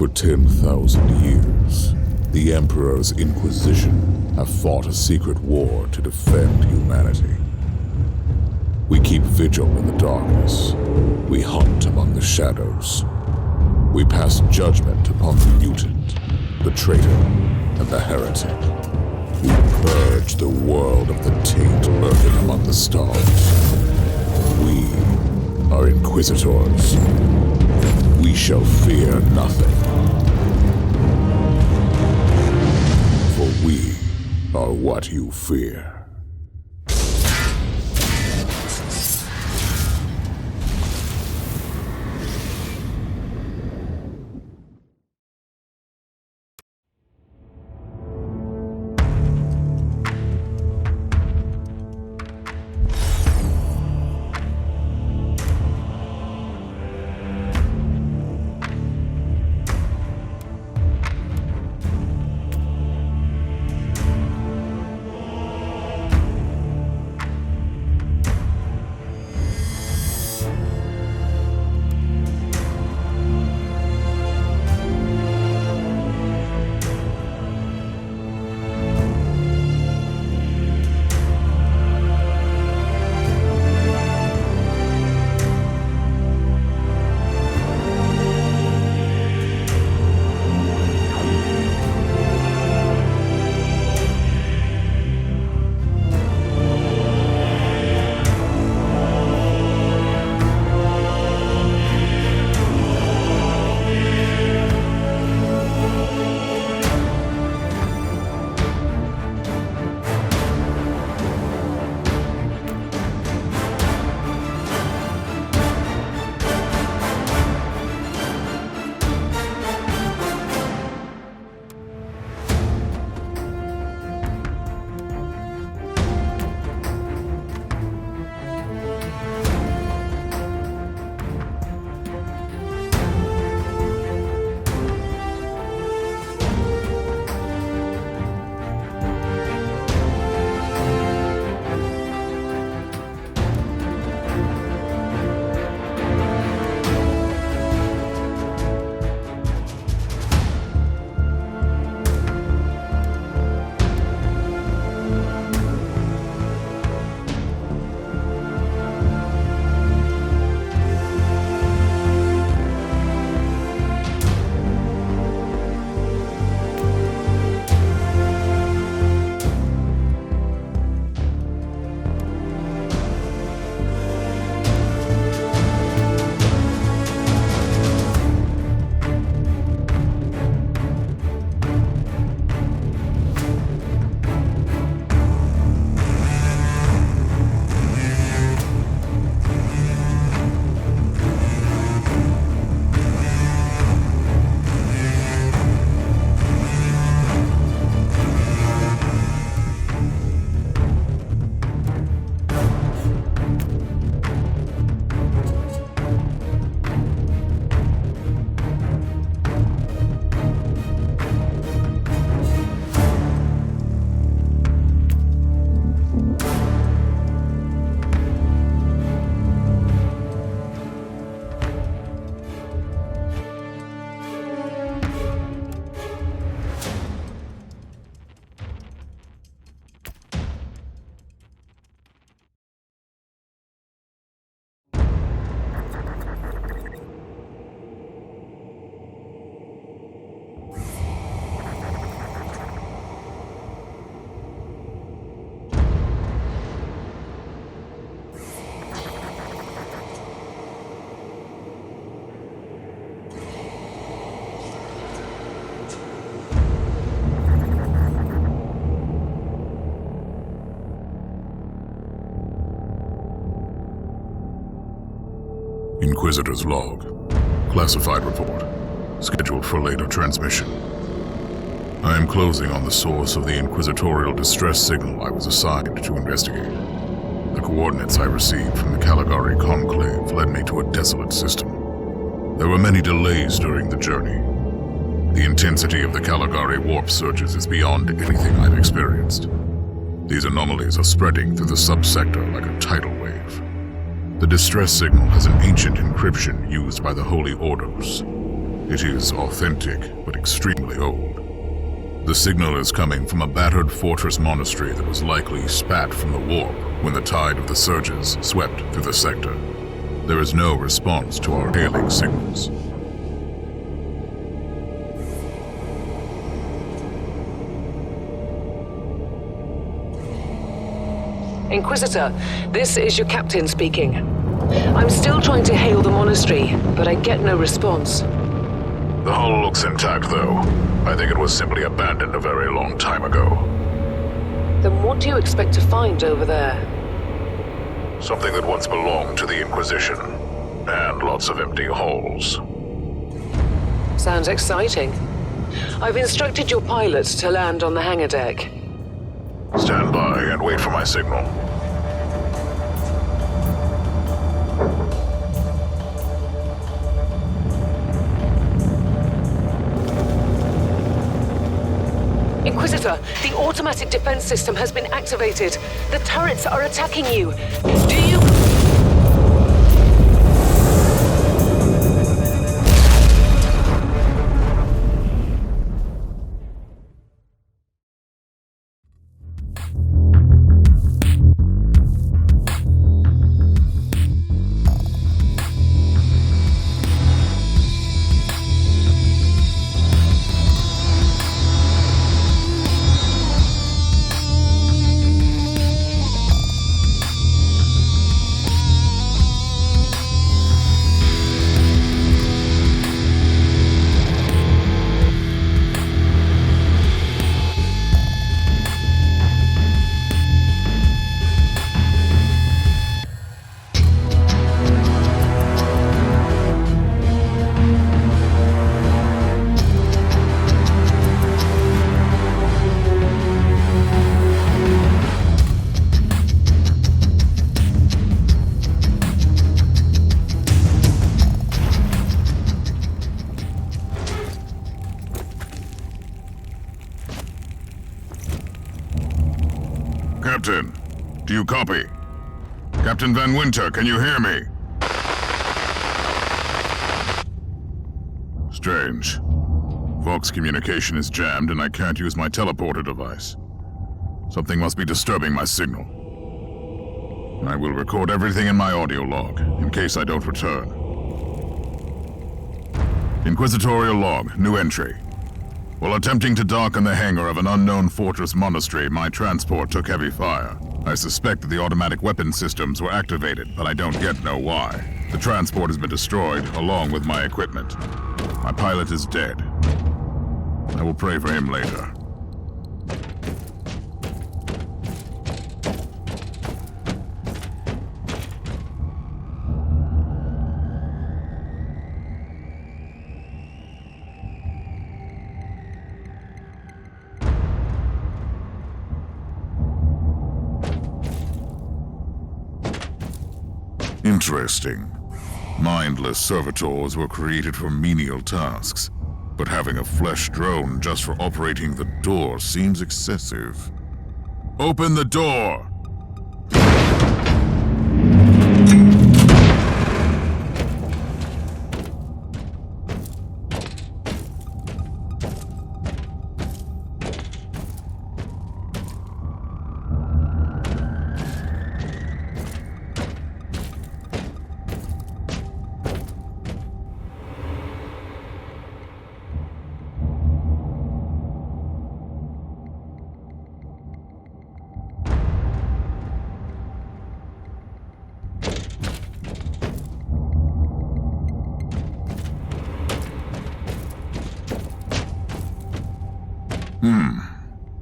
For 10,000 years, the Emperor's Inquisition have fought a secret war to defend humanity. We keep vigil in the darkness. We hunt among the shadows. We pass judgment upon the mutant, the traitor, and the heretic. We purge the world of the taint lurking among the stars. We are Inquisitors. We shall fear nothing. For we are what you fear. Inquisitor's log. Classified report. Scheduled for later transmission. I am closing on the source of the inquisitorial distress signal I was assigned to investigate. The coordinates I received from the Caligari Conclave led me to a desolate system. There were many delays during the journey. The intensity of the Caligari warp surges is beyond anything I've experienced. These anomalies are spreading through the subsector like a tidal wave. The distress signal has an ancient encryption used by the Holy Orders. It is authentic, but extremely old. The signal is coming from a battered fortress monastery that was likely spat from the warp when the tide of the surges swept through the sector. There is no response to our hailing signals. Inquisitor, this is your captain speaking. I'm still trying to hail the monastery, but I get no response. The hull looks intact, though. I think it was simply abandoned a very long time ago. Then what do you expect to find over there? Something that once belonged to the Inquisition, and lots of empty hulls. Sounds exciting. I've instructed your pilots to land on the hangar deck. Stand by and wait for my signal. Inquisitor, the automatic defense system has been activated. The turrets are attacking you. Do you... Captain, do you copy? Captain Van Winter, can you hear me? Strange. Vox communication is jammed and I can't use my teleporter device. Something must be disturbing my signal. I will record everything in my audio log, in case I don't return. Inquisitorial log, new entry. While attempting to dock in the hangar of an unknown fortress monastery, my transport took heavy fire. I suspect that the automatic weapon systems were activated, but I don't yet know why. The transport has been destroyed, along with my equipment. My pilot is dead. I will pray for him later. Interesting. Mindless servitors were created for menial tasks, but having a flesh drone just for operating the door seems excessive. Open the door!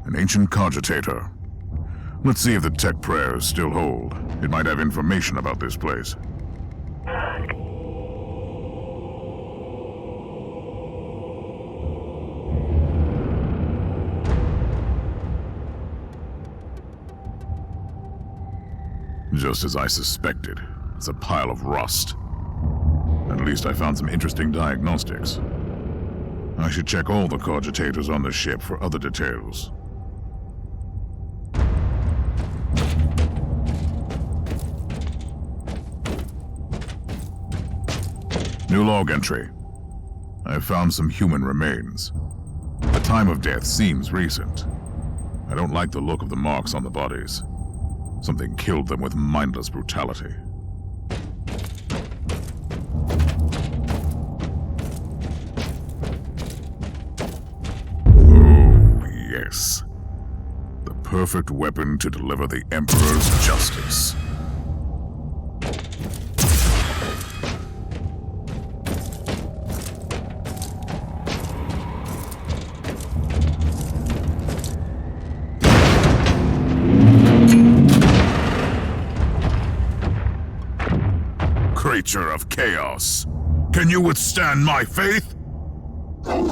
An ancient cogitator. Let's see if the tech prayers still hold. It might have information about this place. Just as I suspected. It's a pile of rust. At least I found some interesting diagnostics. I should check all the cogitators on the ship for other details. New log entry. I found some human remains. The time of death seems recent. I don't like the look of the marks on the bodies. Something killed them with mindless brutality. Oh, yes. The perfect weapon to deliver the Emperor's justice. Creature of chaos, can you withstand my faith? An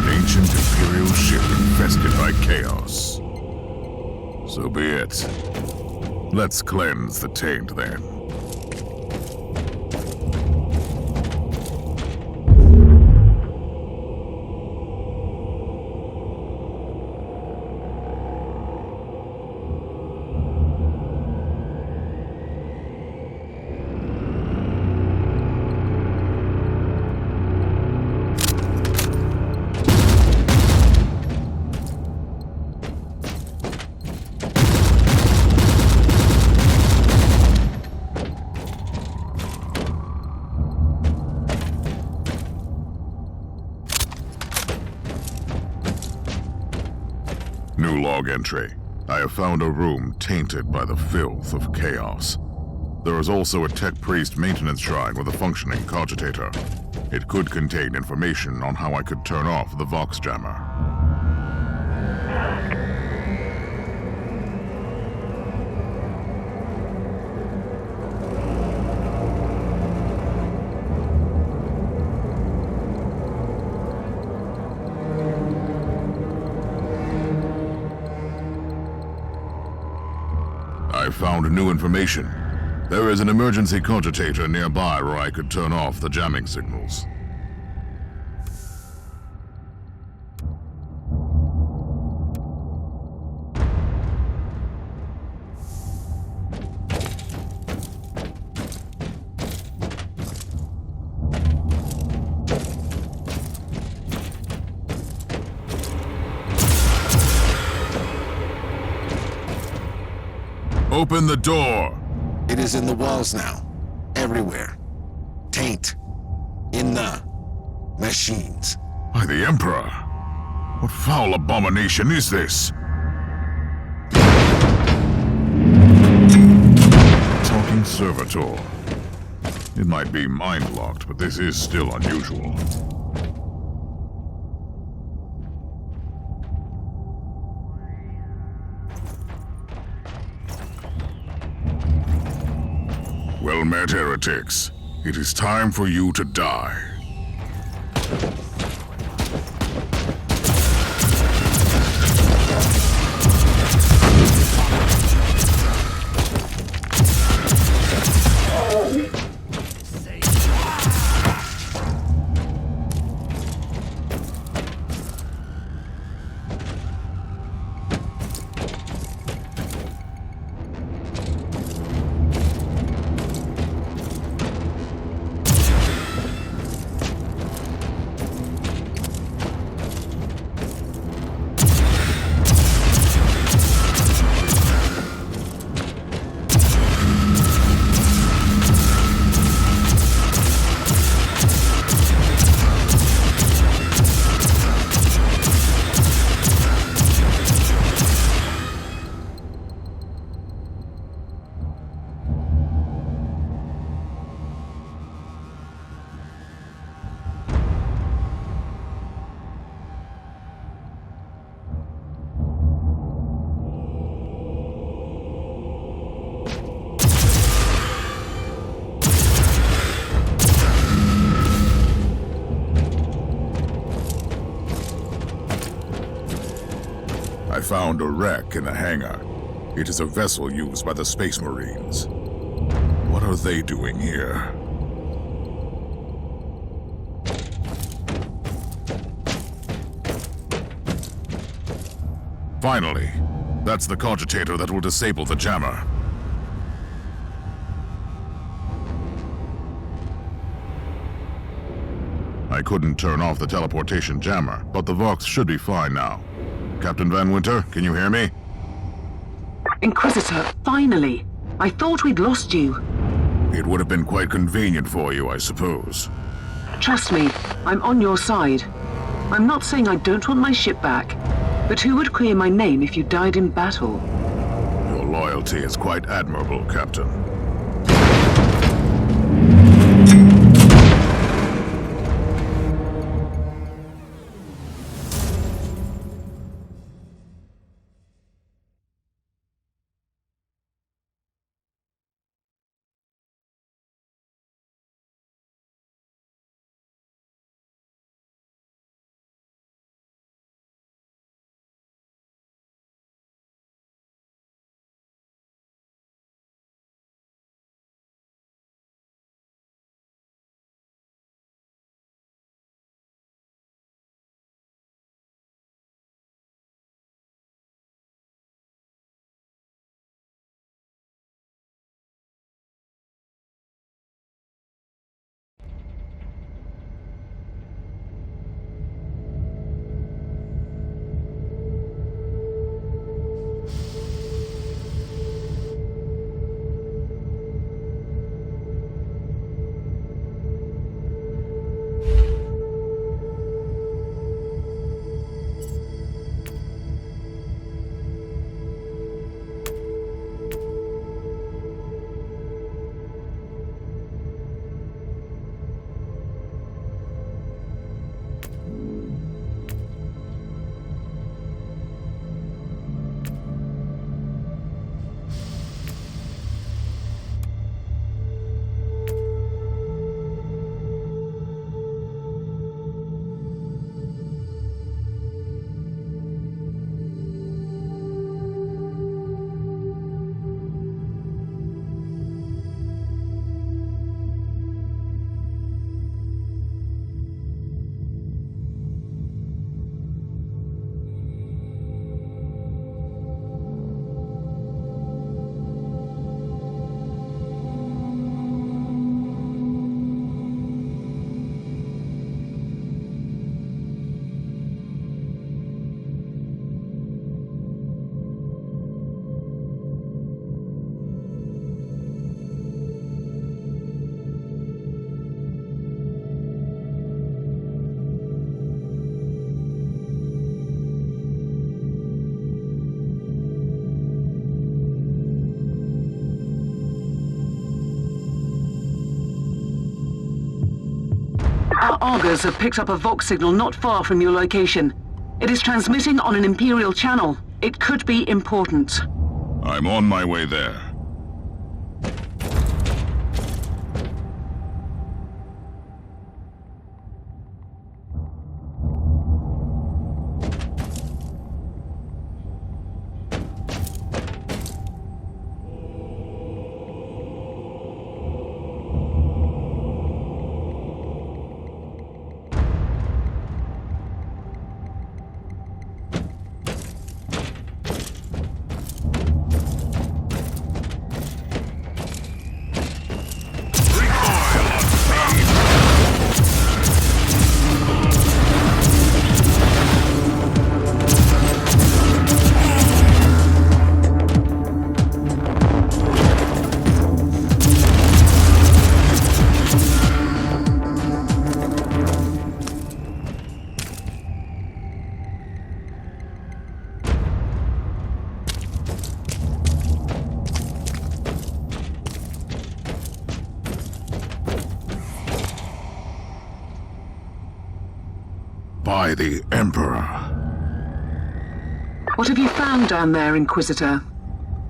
ancient Imperial ship infested by chaos. So be it. Let's cleanse the taint then. New log entry. I have found a room tainted by the filth of chaos. There is also a tech priest maintenance shrine with a functioning cogitator. It could contain information on how I could turn off the Vox jammer. I found new information. There is an emergency cogitator nearby where I could turn off the jamming signals. Open the door! It is in the walls now. Everywhere. Taint. In the machines. By the Emperor! What foul abomination is this? Talking servitor. It might be mind-locked, but this is still unusual. Well met, heretics. It is time for you to die. I found a wreck in a hangar. It is a vessel used by the Space Marines. What are they doing here? Finally, that's the cogitator that will disable the jammer. couldn't turn off the teleportation jammer, but the Vox should be fine now. Captain Van Winter, can you hear me? Inquisitor, finally! I thought we'd lost you. It would have been quite convenient for you, I suppose. Trust me, I'm on your side. I'm not saying I don't want my ship back, but who would clear my name if you died in battle? Your loyalty is quite admirable, Captain. Our augurs have picked up a Vox signal not far from your location. It is transmitting on an Imperial channel. It could be important. I'm on my way there. By the Emperor. What have you found down there, Inquisitor?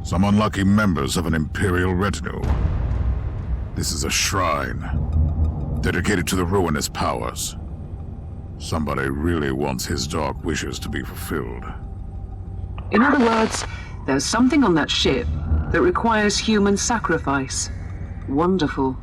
Some unlucky members of an Imperial retinue. This is a shrine, dedicated to the ruinous powers. Somebody really wants his dark wishes to be fulfilled. In other words, there's something on that ship that requires human sacrifice. Wonderful.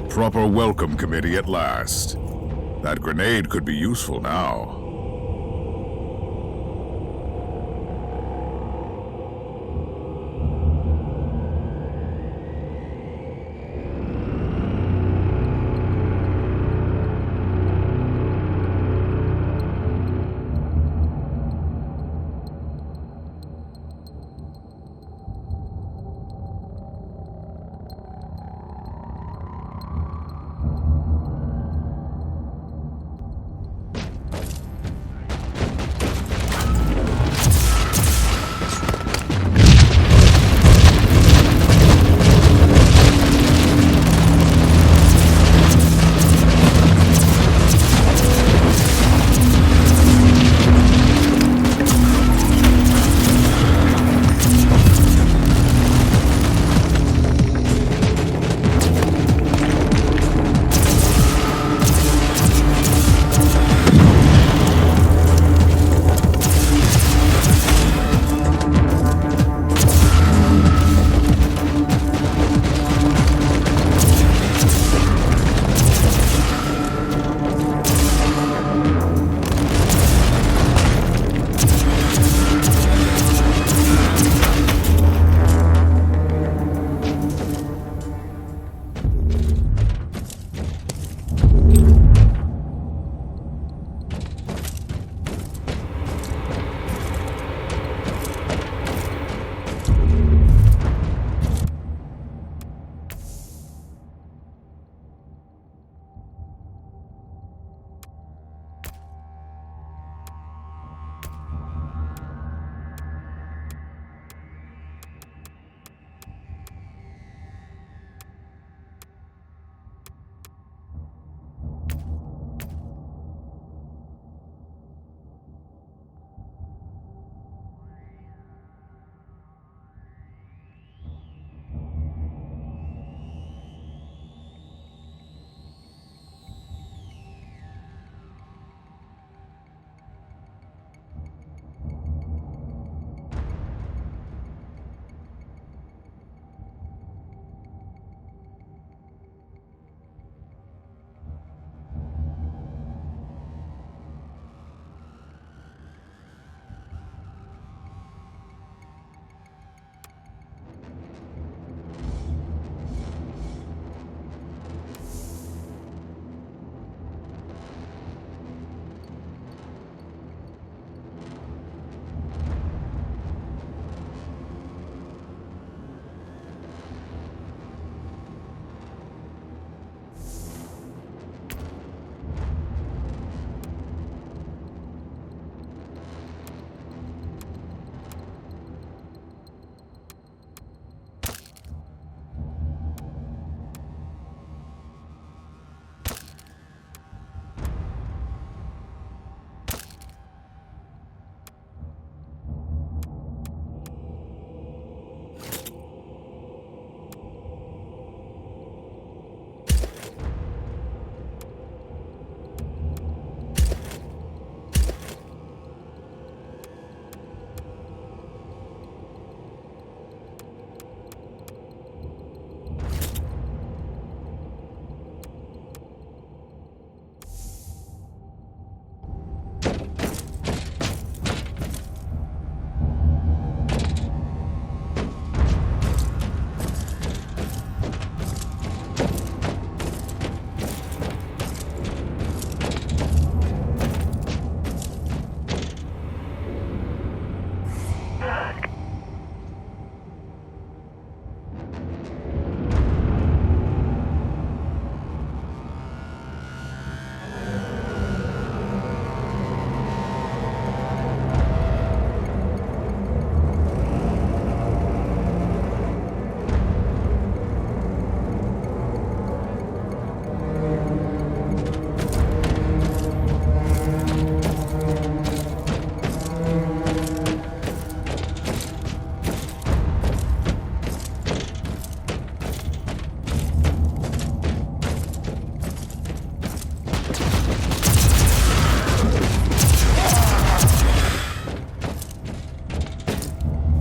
proper welcome committee at last. That grenade could be useful now.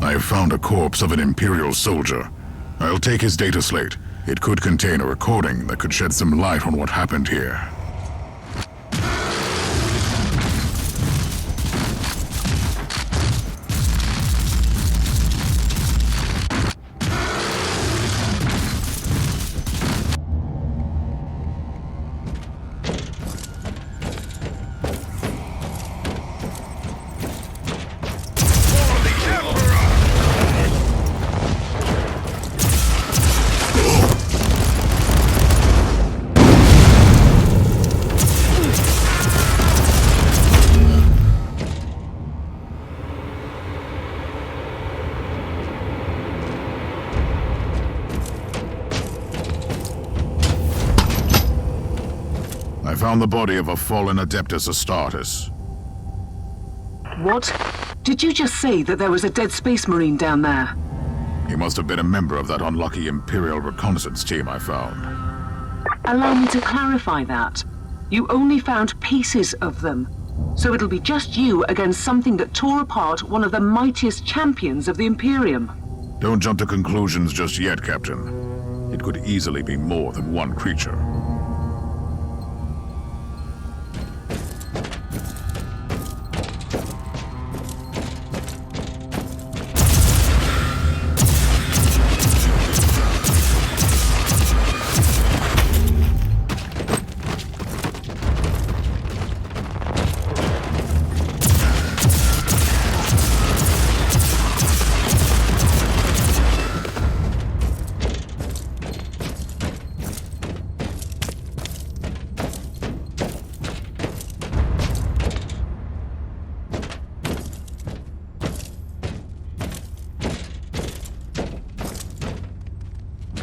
I have found a corpse of an Imperial soldier. I'll take his data slate. It could contain a recording that could shed some light on what happened here. I found the body of a fallen Adeptus Astartes. What? Did you just say that there was a dead space marine down there? He must have been a member of that unlucky Imperial reconnaissance team I found. Allow me to clarify that. You only found pieces of them. So it'll be just you against something that tore apart one of the mightiest champions of the Imperium. Don't jump to conclusions just yet, Captain. It could easily be more than one creature.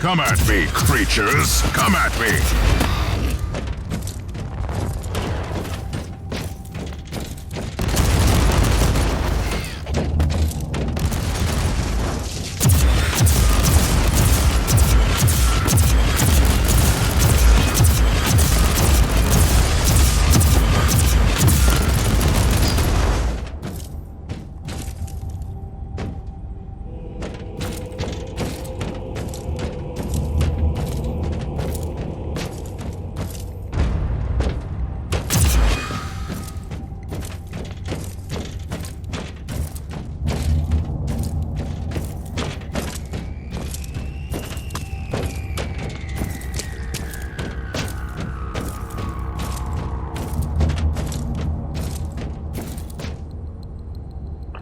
Come at me, creatures! Come at me!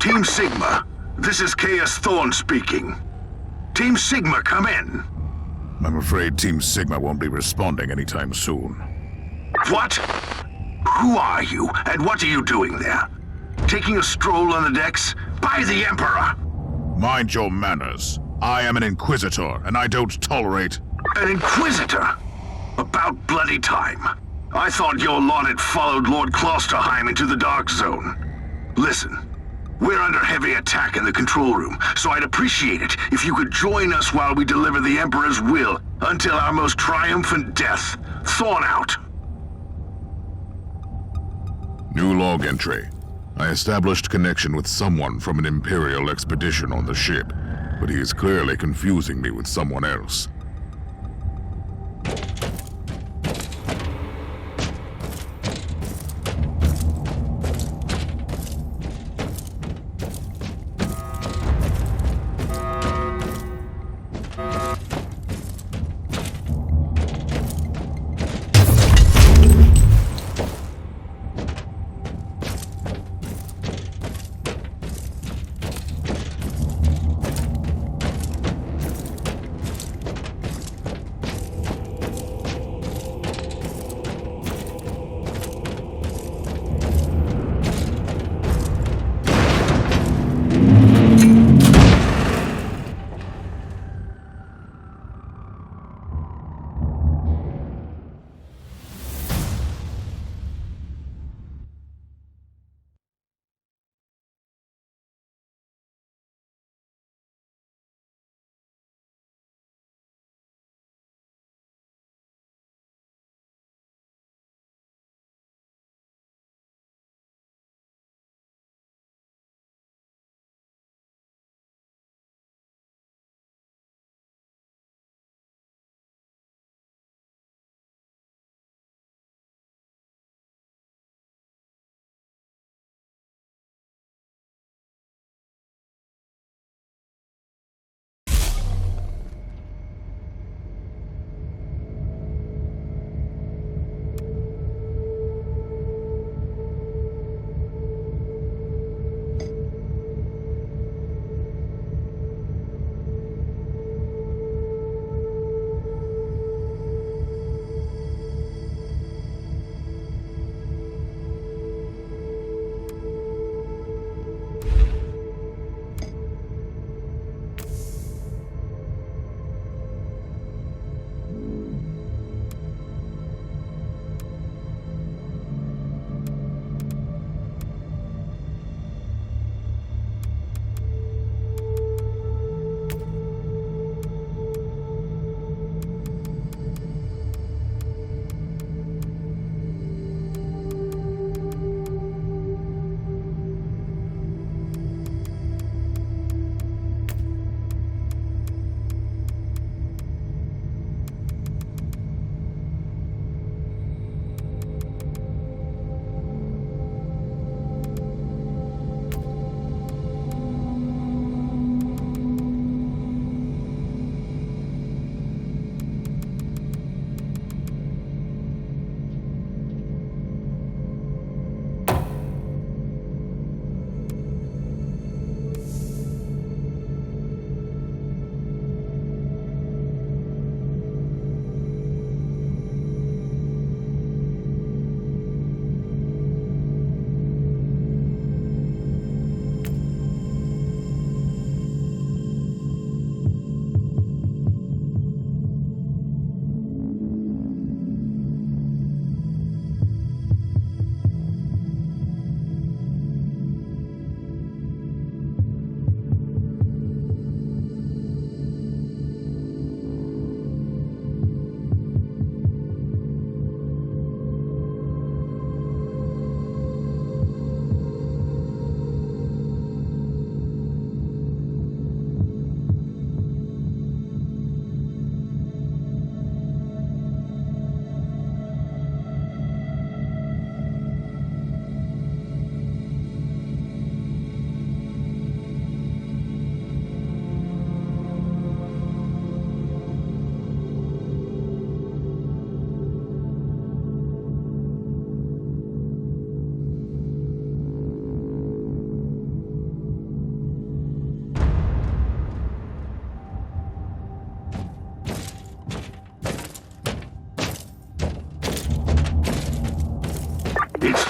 Team Sigma, this is Chaos Thorn speaking. Team Sigma, come in. I'm afraid Team Sigma won't be responding anytime soon. What? Who are you, and what are you doing there? Taking a stroll on the decks? By the Emperor! Mind your manners. I am an Inquisitor, and I don't tolerate... An Inquisitor? About bloody time. I thought your lot had followed Lord Klosterheim into the Dark Zone. Listen, we're under heavy attack in the control room, so I'd appreciate it if you could join us while we deliver the Emperor's will until our most triumphant death. Thorn out. New log entry. I established connection with someone from an Imperial expedition on the ship, but he is clearly confusing me with someone else.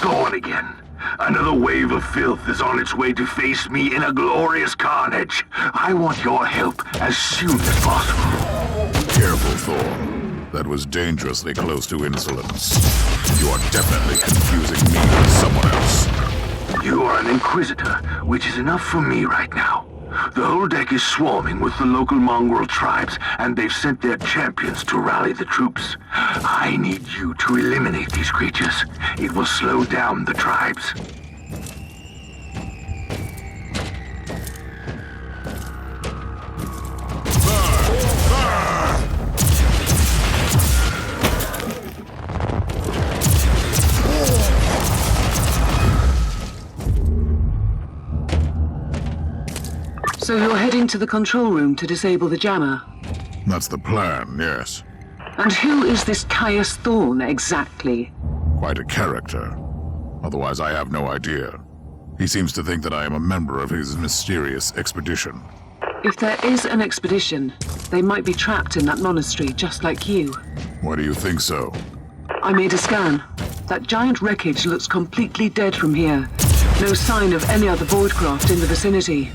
gone again. Another wave of filth is on its way to face me in a glorious carnage. I want your help as soon as possible. Careful, Thor. That was dangerously close to insolence. You are definitely confusing me with someone else. You are an Inquisitor, which is enough for me right now. The whole deck is swarming with the local mongrel tribes, and they've sent their champions to rally the troops. I need you to eliminate these creatures. It will slow down the tribes. So you're heading to the control room to disable the jammer? That's the plan, yes. And who is this Caius Thorn exactly? Quite a character. Otherwise, I have no idea. He seems to think that I am a member of his mysterious expedition. If there is an expedition, they might be trapped in that monastery just like you. Why do you think so? I made a scan. That giant wreckage looks completely dead from here. No sign of any other voidcraft in the vicinity.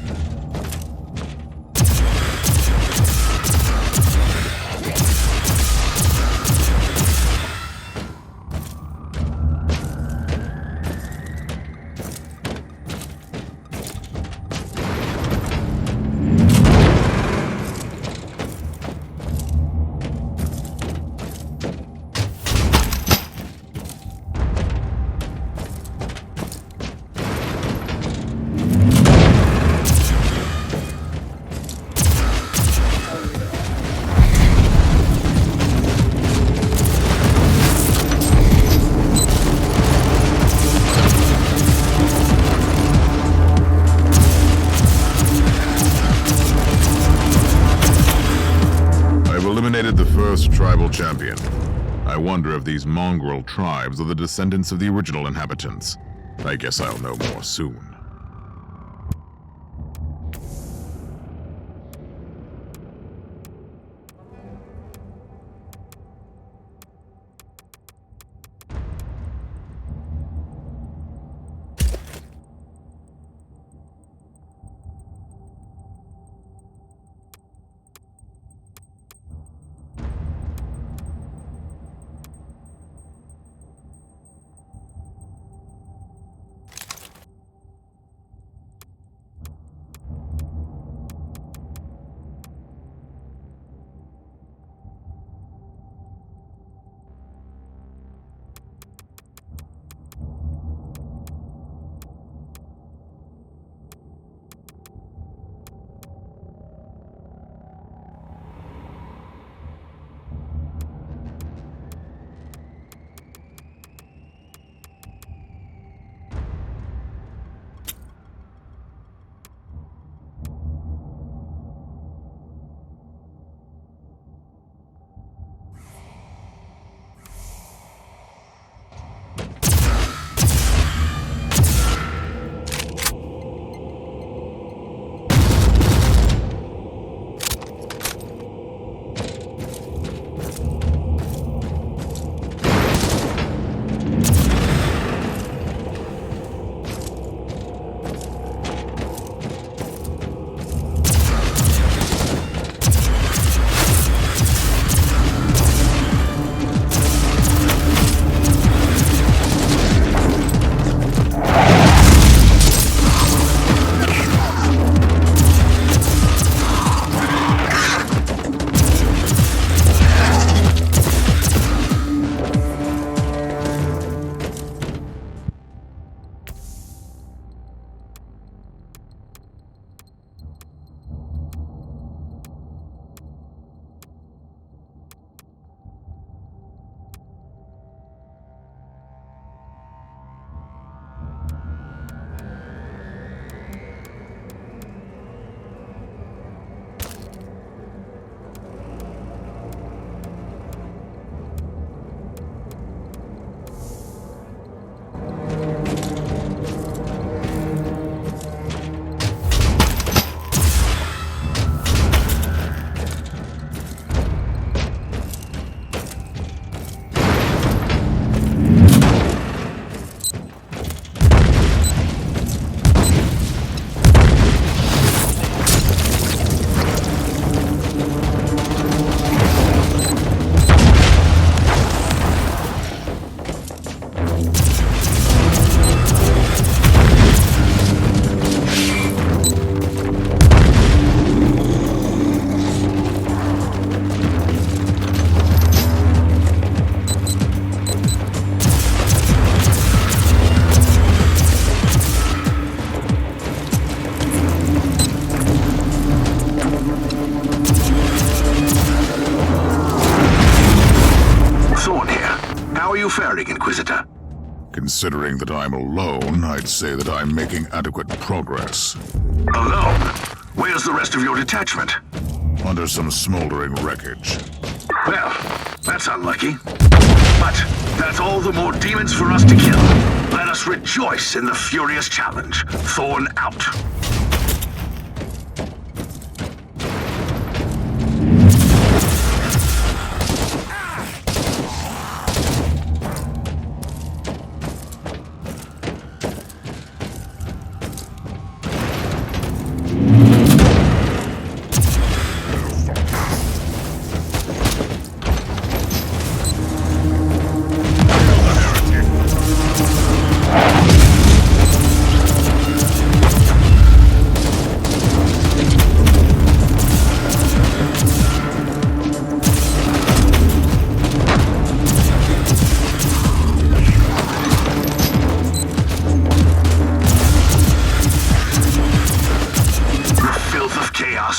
Eliminated the first tribal champion. I wonder if these mongrel tribes are the descendants of the original inhabitants. I guess I'll know more soon. you faring, Inquisitor? Considering that I'm alone, I'd say that I'm making adequate progress. Alone? Where's the rest of your detachment? Under some smoldering wreckage. Well, that's unlucky. But that's all the more demons for us to kill. Let us rejoice in the furious challenge. Thorn out.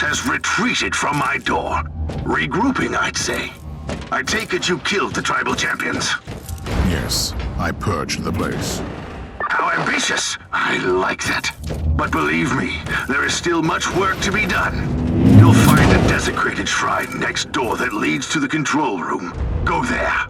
Has retreated from my door. Regrouping, I'd say. I take it you killed the tribal champions. Yes, I purged the place. How ambitious! I like that. But believe me, there is still much work to be done. You'll find a desecrated shrine next door that leads to the control room. Go there.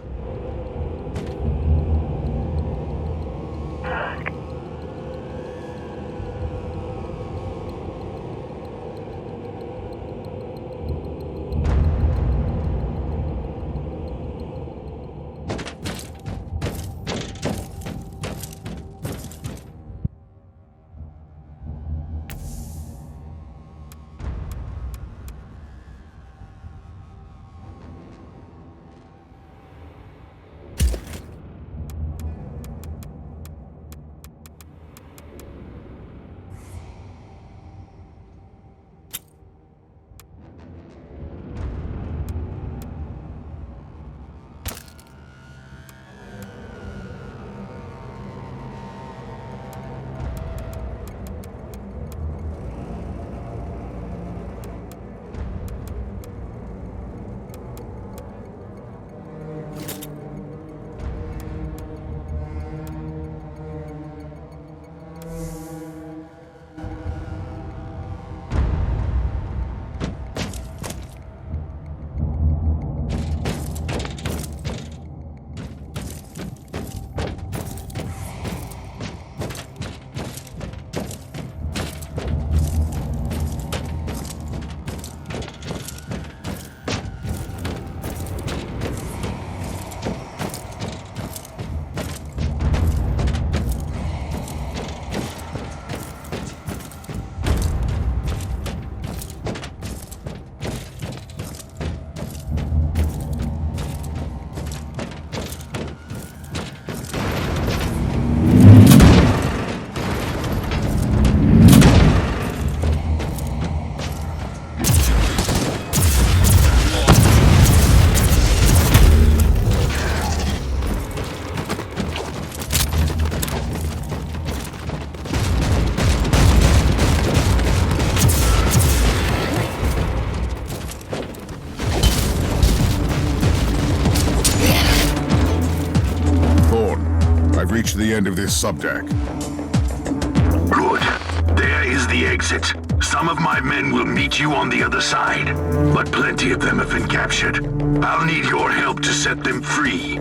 Reach the end of this subdeck. Good. There is the exit. Some of my men will meet you on the other side, but plenty of them have been captured. I'll need your help to set them free.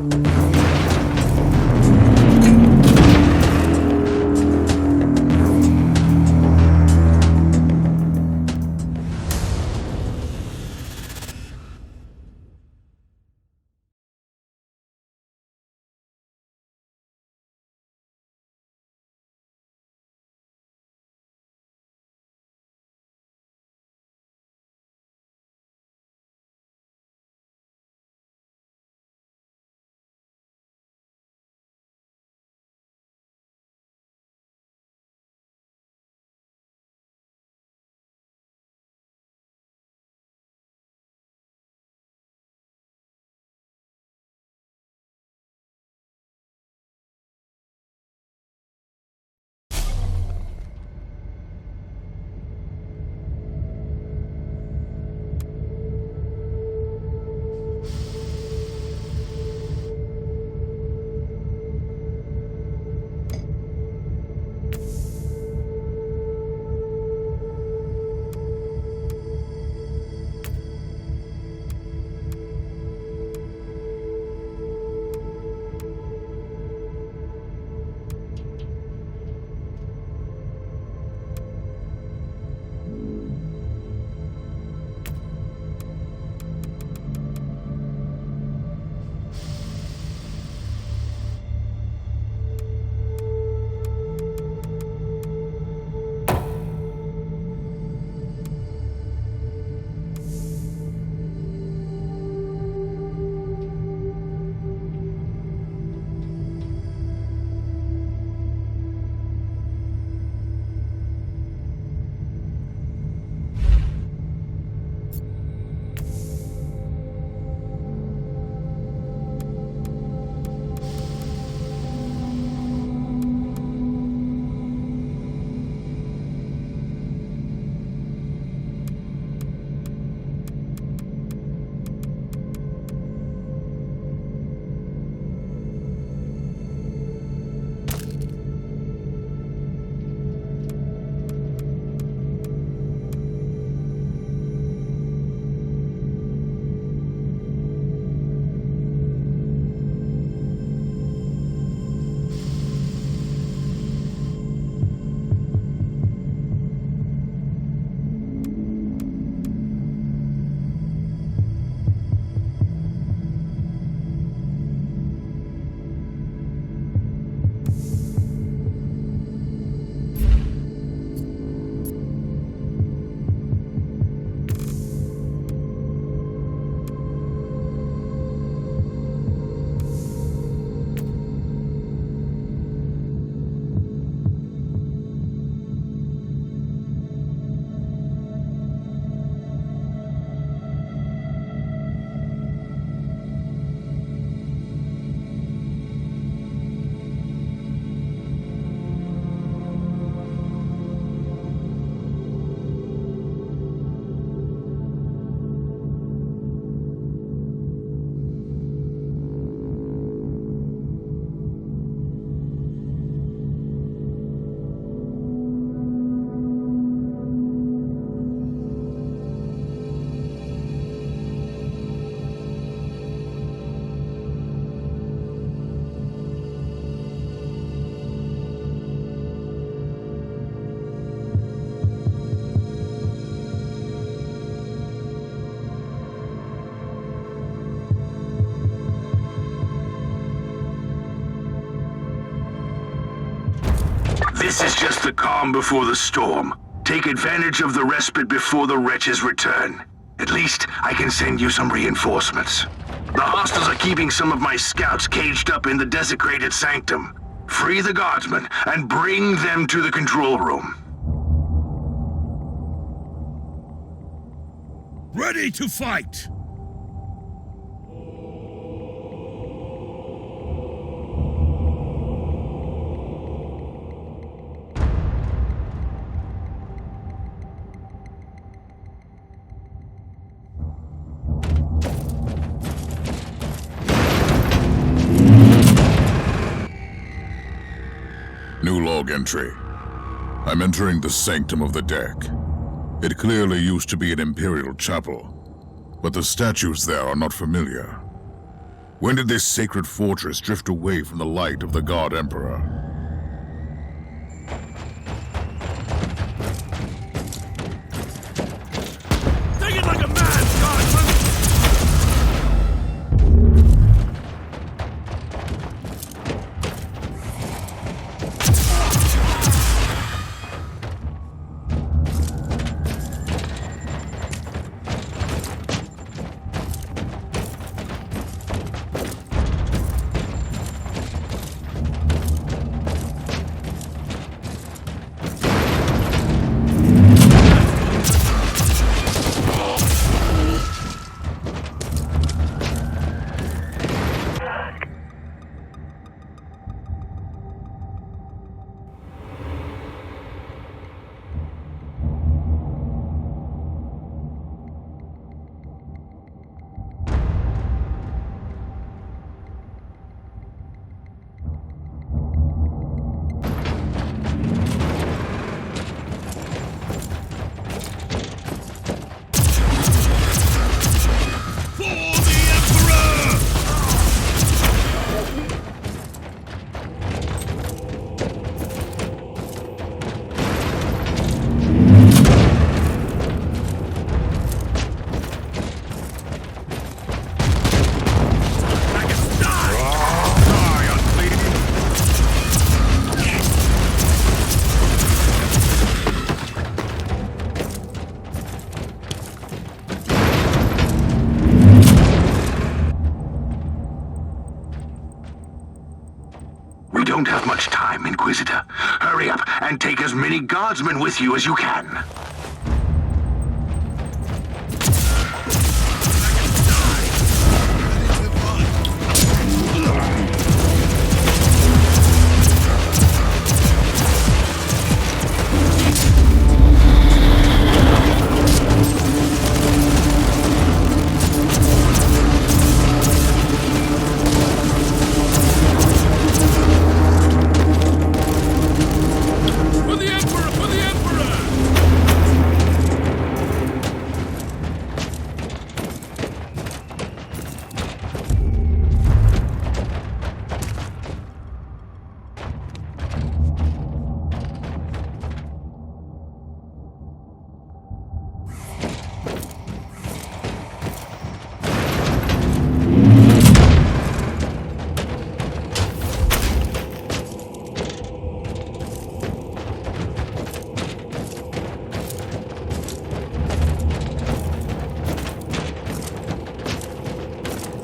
This is just the calm before the storm. Take advantage of the respite before the wretches return. At least, I can send you some reinforcements. The hostiles are keeping some of my scouts caged up in the desecrated sanctum. Free the guardsmen and bring them to the control room. Ready to fight! New log entry. I'm entering the sanctum of the deck. It clearly used to be an imperial chapel, but the statues there are not familiar. When did this sacred fortress drift away from the light of the God Emperor? Take it like a man, Guardsman! We don't have much time, Inquisitor. Hurry up and take as many guardsmen with you as you can.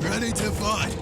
Ready to fight!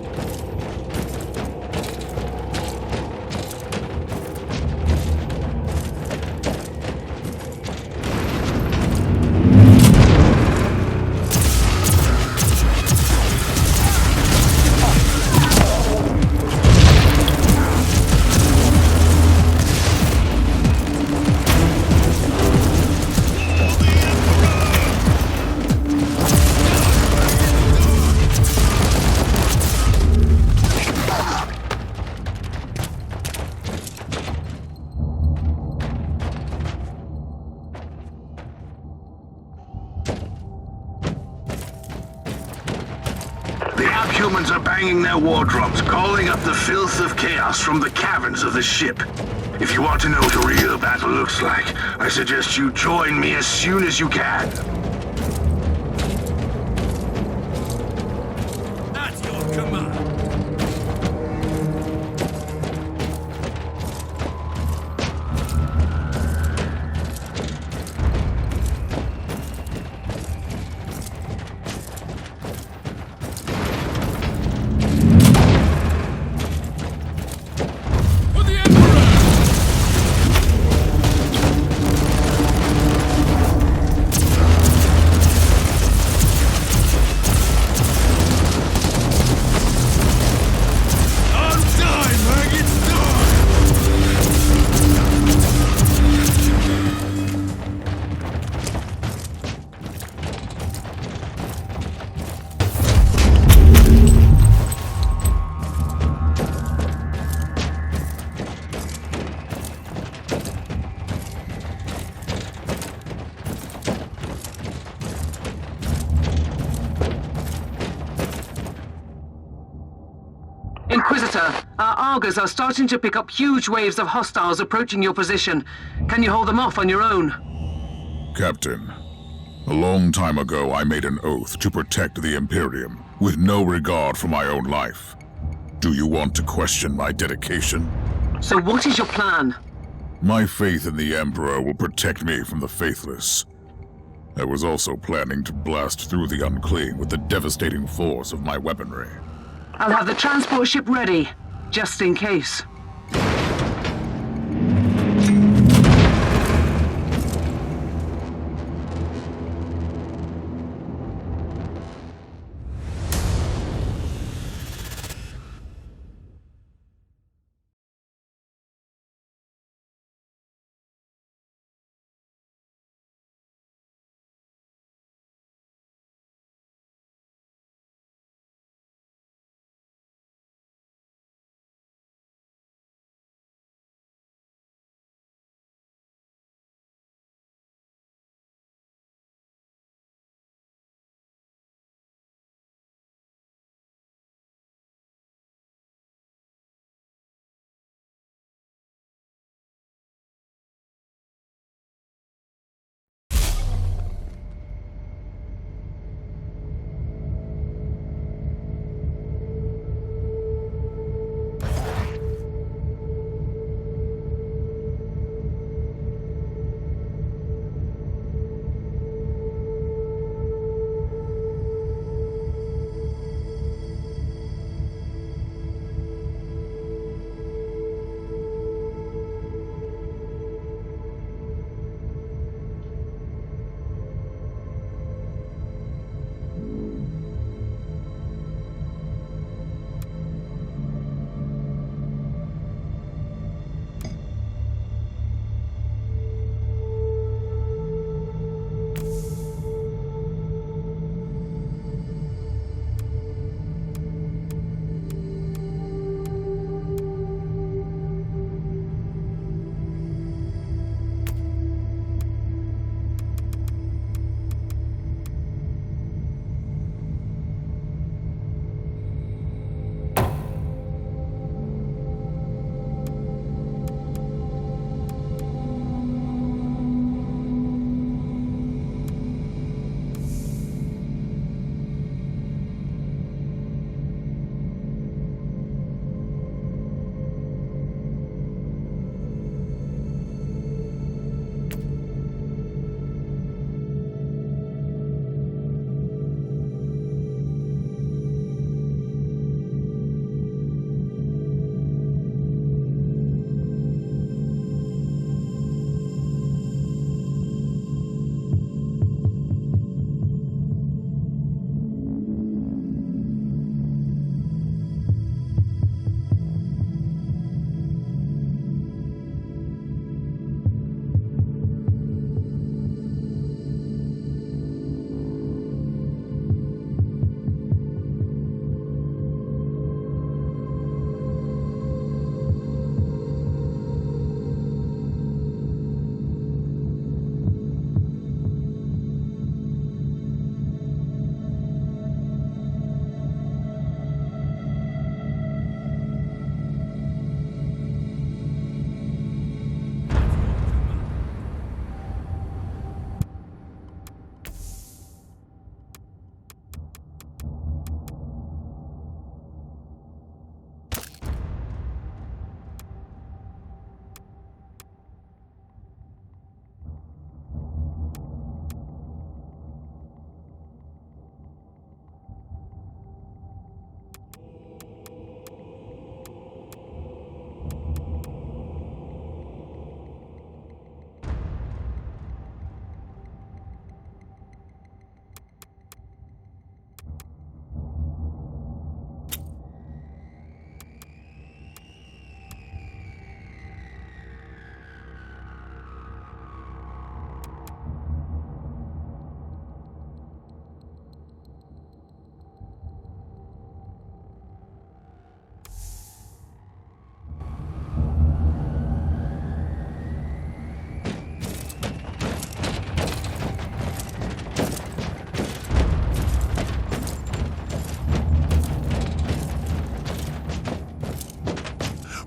Humans are banging their war drums, calling up the filth of chaos from the caverns of the ship. If you want to know what a real battle looks like, I suggest you join me as soon as you can. That's your command! Inquisitor, our Argos are starting to pick up huge waves of hostiles approaching your position. Can you hold them off on your own? Captain, a long time ago I made an oath to protect the Imperium, with no regard for my own life. Do you want to question my dedication? So what is your plan? My faith in the Emperor will protect me from the faithless. I was also planning to blast through the unclean with the devastating force of my weaponry. I'll have the transport ship ready, just in case.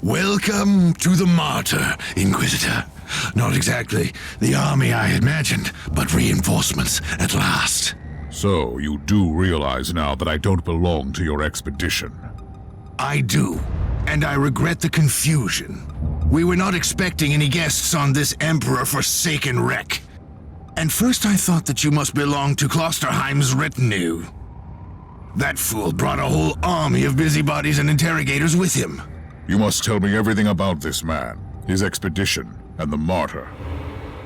Welcome to the Martyr, Inquisitor. Not exactly the army I imagined, but reinforcements at last. So, you do realize now that I don't belong to your expedition? I do, and I regret the confusion. We were not expecting any guests on this Emperor-forsaken wreck. And first I thought that you must belong to Klosterheim's retinue. That fool brought a whole army of busybodies and interrogators with him. You must tell me everything about this man, his expedition, and the Martyr.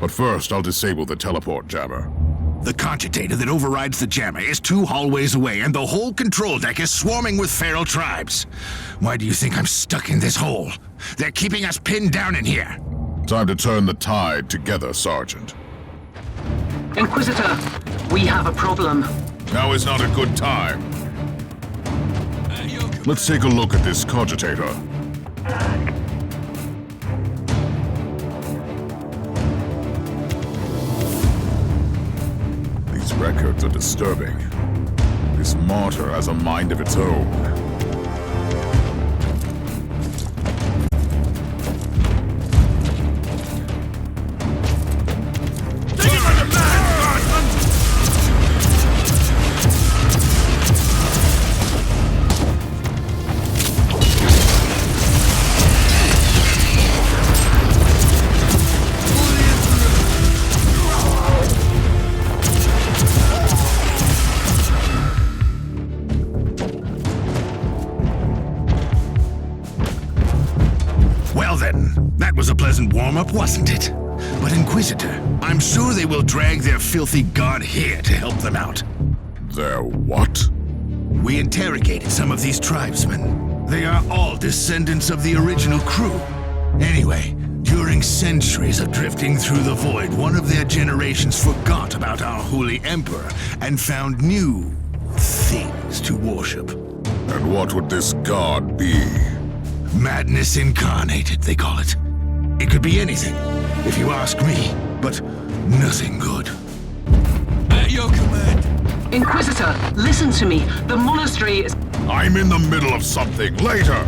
But first, I'll disable the teleport jammer. The cogitator that overrides the jammer is 2 hallways away, and the whole control deck is swarming with feral tribes. Why do you think I'm stuck in this hole? They're keeping us pinned down in here. Time to turn the tide together, Sergeant. Inquisitor, we have a problem. Now is not a good time. Let's take a look at this cogitator. These records are disturbing. This Martyr has a mind of its own. Warm-up, wasn't it? But Inquisitor, I'm sure they will drag their filthy god here to help them out. Their what? We interrogated some of these tribesmen. They are all descendants of the original crew. Anyway, during centuries of drifting through the void, one of their generations forgot about our holy emperor and found new things to worship. And what would this god be? Madness incarnated, they call it. It could be anything, if you ask me, but nothing good. At your command. Inquisitor, listen to me. The monastery is... I'm in the middle of something. Later!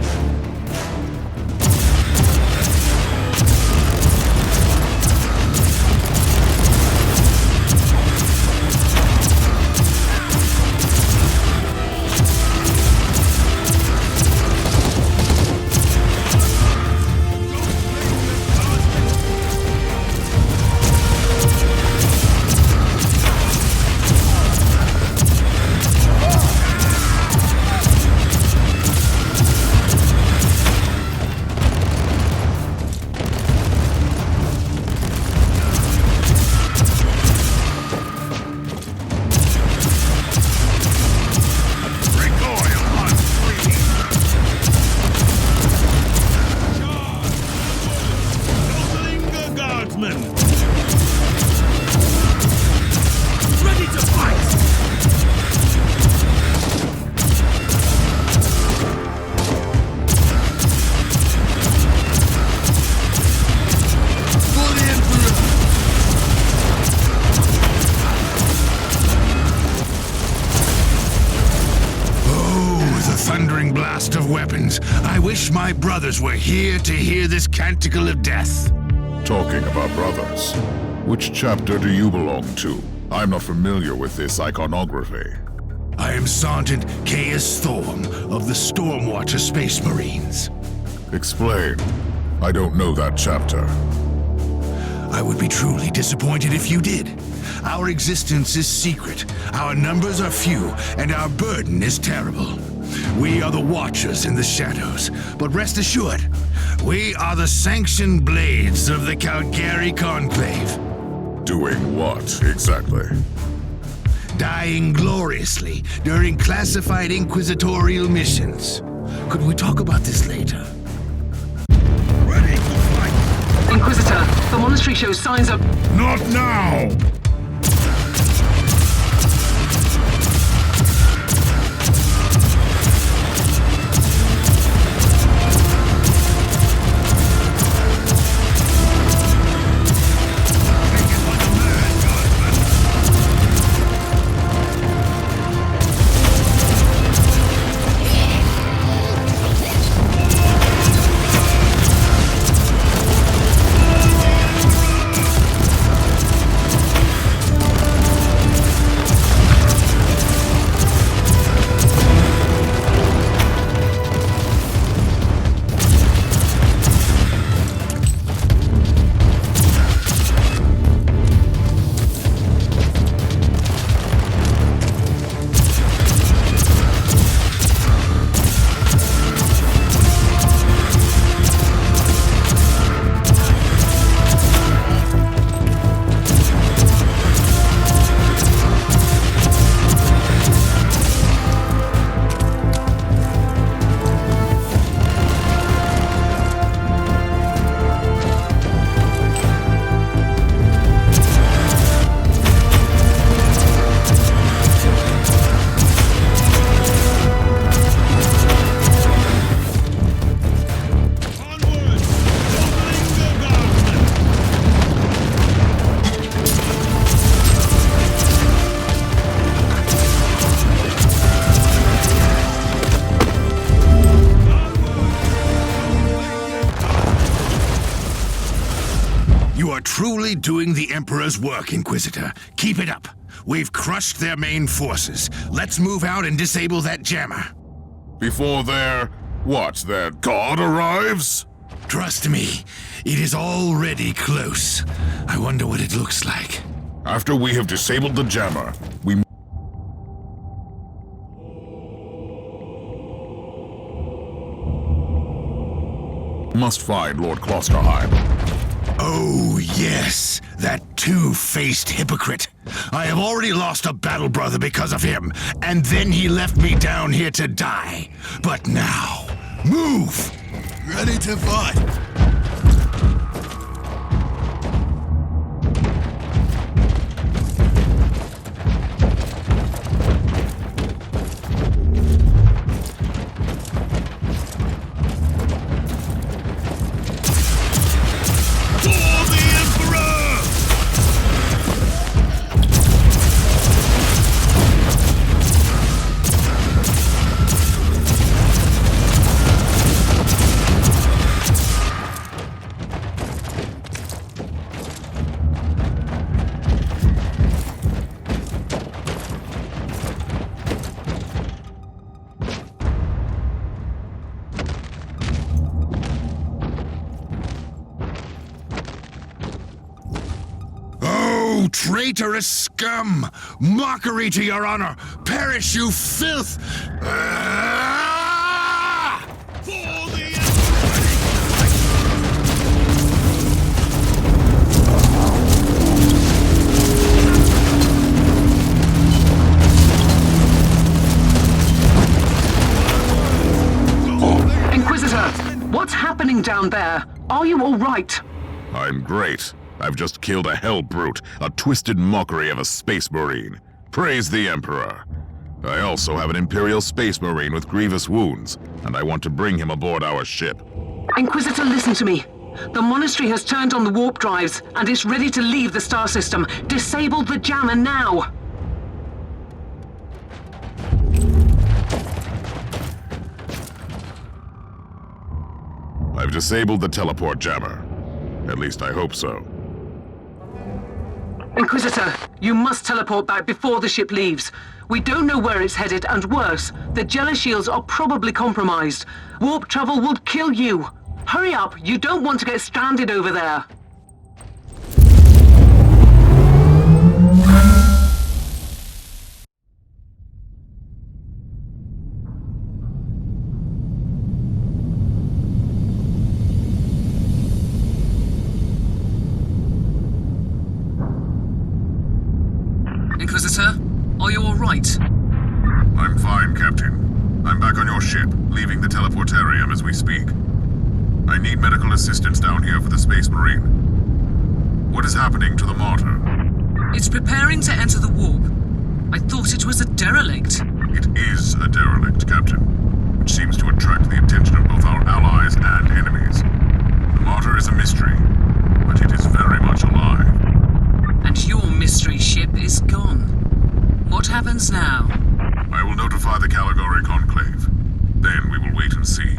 I wish my brothers were here to hear this canticle of death. Talking about brothers, which chapter do you belong to? I'm not familiar with this iconography. I am Sergeant Caius Thorm of the Stormwatcher Space Marines. Explain. I don't know that chapter. I would be truly disappointed if you did. Our existence is secret, our numbers are few, and our burden is terrible. We are the Watchers in the shadows, but rest assured, we are the sanctioned blades of the Calgary Conclave. Doing what, exactly? Dying gloriously during classified inquisitorial missions. Could we talk about this later? Ready to fight. Inquisitor, the monastery shows signs of... Not now! truly doing the Emperor's work, Inquisitor. Keep it up. We've crushed their main forces. Let's move out and disable that jammer. Before their god arrives? Trust me, it is already close. I wonder what it looks like. After we have disabled the jammer, we must find Lord Klosterheim. Oh, yes, that two-faced hypocrite. I have already lost a battle brother because of him, and then he left me down here to die. But now, move! Ready to fight. Traitorous scum! Mockery to your honor! Perish, you filth! Ah! For the Inquisitor, what's happening down there? Are you all right? I'm great. I've just killed a hell brute, a twisted mockery of a space marine. Praise the Emperor. I also have an Imperial space marine with grievous wounds, and I want to bring him aboard our ship. Inquisitor, listen to me. The monastery has turned on the warp drives and is ready to leave the star system. Disable the jammer now! I've disabled the teleport jammer. At least I hope so. Inquisitor, you must teleport back before the ship leaves. We don't know where it's headed, and worse, the Jella shields are probably compromised. Warp travel would kill you. Hurry up, you don't want to get stranded over there. Inquisitor, are you all right? I'm fine, Captain. I'm back on your ship, leaving the teleportarium as we speak. I need medical assistance down here for the Space Marine. What is happening to the Martyr? It's preparing to enter the warp. I thought it was a derelict. It is a derelict, Captain, which seems to attract the attention of both our allies and enemies. The Martyr is a mystery, but it is very much alive. And your mystery ship is gone. What happens now? I will notify the Caligari Conclave. Then we will wait and see.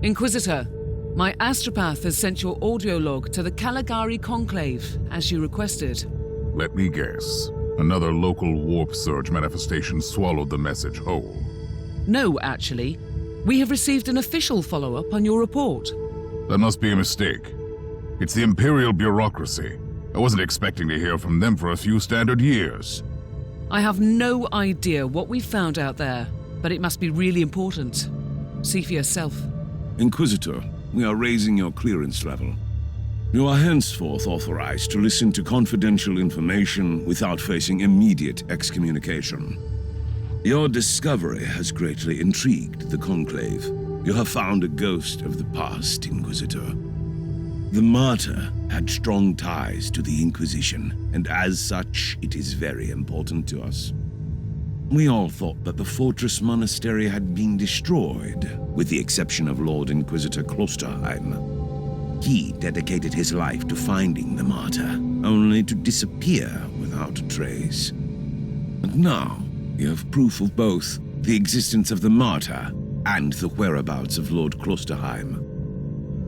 Inquisitor, my astropath has sent your audio log to the Caligari Conclave, as you requested. Let me guess. Another local warp surge manifestation swallowed the message whole. No, actually. We have received an official follow-up on your report. That must be a mistake. It's the Imperial bureaucracy. I wasn't expecting to hear from them for a few standard years. I have no idea what we found out there, but it must be really important. See for yourself. Inquisitor, we are raising your clearance level. You are henceforth authorized to listen to confidential information without facing immediate excommunication. Your discovery has greatly intrigued the Conclave. You have found a ghost of the past, Inquisitor. The Martyr had strong ties to the Inquisition, and as such, it is very important to us. We all thought that the Fortress Monastery had been destroyed, with the exception of Lord Inquisitor Klosterheim. He dedicated his life to finding the Martyr, only to disappear without a trace. And now, you have proof of both the existence of the Martyr and the whereabouts of Lord Klosterheim.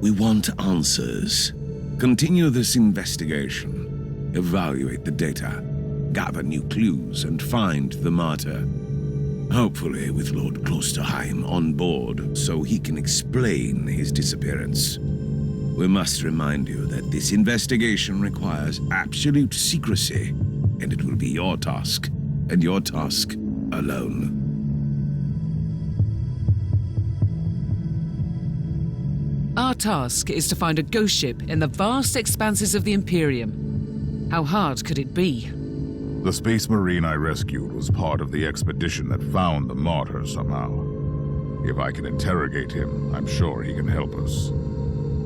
We want answers. Continue this investigation. Evaluate the data. Gather new clues and find the Martyr. Hopefully with Lord Klosterheim on board so he can explain his disappearance. We must remind you that this investigation requires absolute secrecy, and it will be your task, and your task alone. Our task is to find a ghost ship in the vast expanses of the Imperium. How hard could it be? The Space Marine I rescued was part of the expedition that found the Martyr somehow. If I can interrogate him, I'm sure he can help us.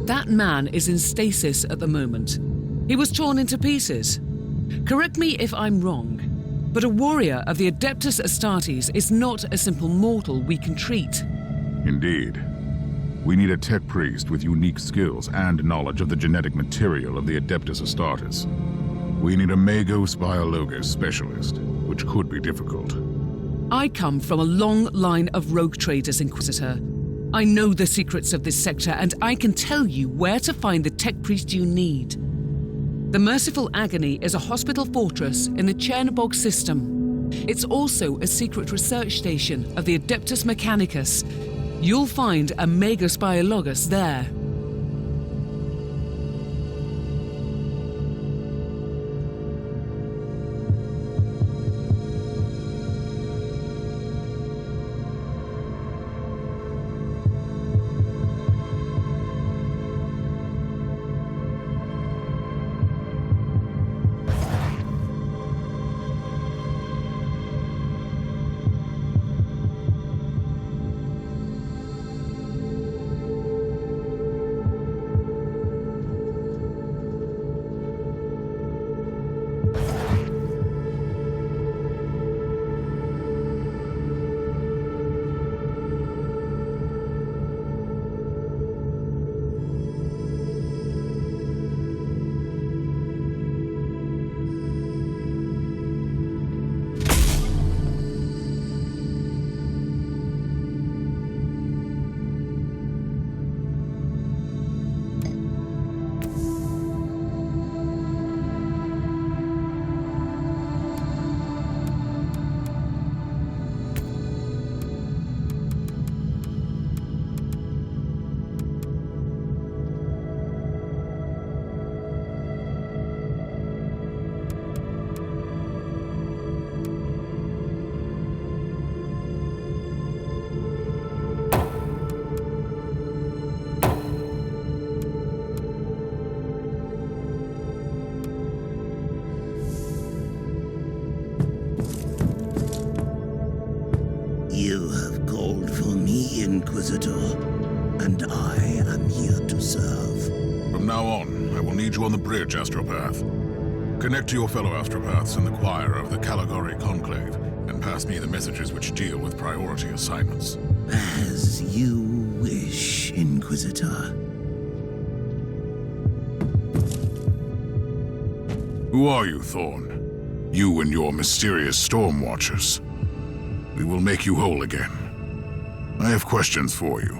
That man is in stasis at the moment. He was torn into pieces. Correct me if I'm wrong, but a warrior of the Adeptus Astartes is not a simple mortal we can treat. Indeed. We need a tech priest with unique skills and knowledge of the genetic material of the Adeptus Astartes. We need a Magos Biologos specialist, which could be difficult. I come from a long line of rogue traders, Inquisitor. I know the secrets of this sector, and I can tell you where to find the tech priest you need. The Merciful Agony is a hospital fortress in the Chernobog system. It's also a secret research station of the Adeptus Mechanicus. You'll find a Magos Biologos there. You have called for me, Inquisitor, and I am here to serve. From now on, I will need you on the bridge, Astropath. Connect to your fellow Astropaths in the choir of the Caligari Conclave, and pass me the messages which deal with priority assignments. As you wish, Inquisitor. Who are you, Thorn? You and your mysterious Storm Watchers. We will make you whole again. I have questions for you.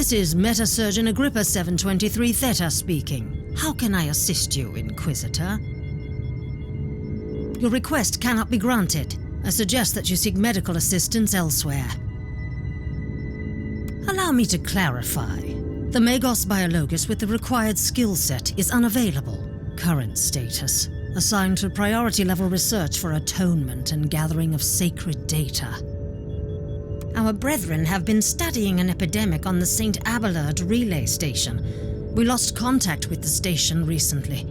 This is Meta-Surgeon Agrippa 723 Theta speaking. How can I assist you, Inquisitor? Your request cannot be granted. I suggest that you seek medical assistance elsewhere. Allow me to clarify. The Magos Biologus with the required skill set is unavailable. Current status: assigned to priority level research for atonement and gathering of sacred data. Our brethren have been studying an epidemic on the St. Abelard relay station. We lost contact with the station recently.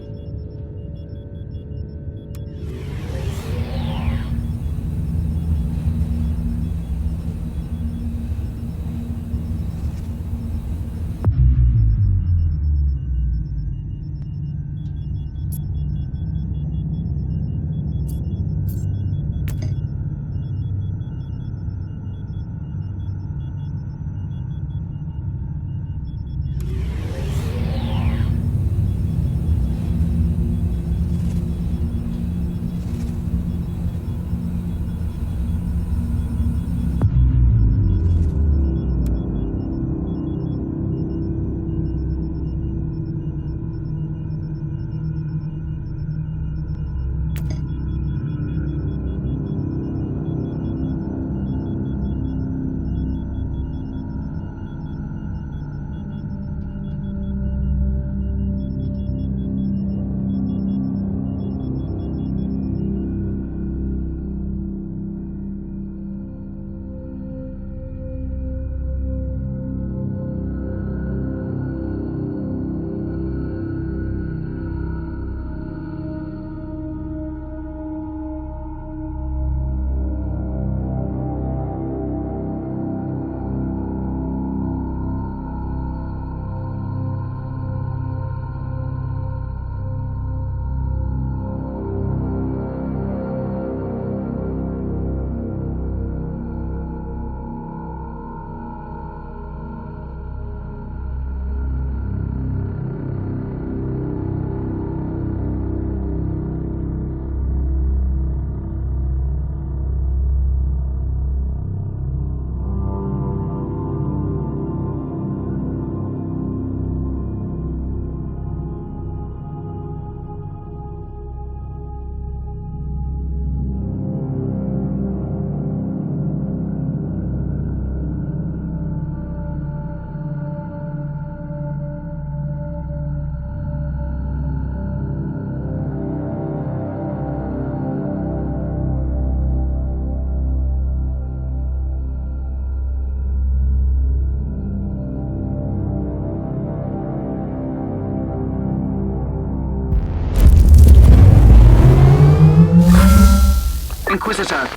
Inquisitor,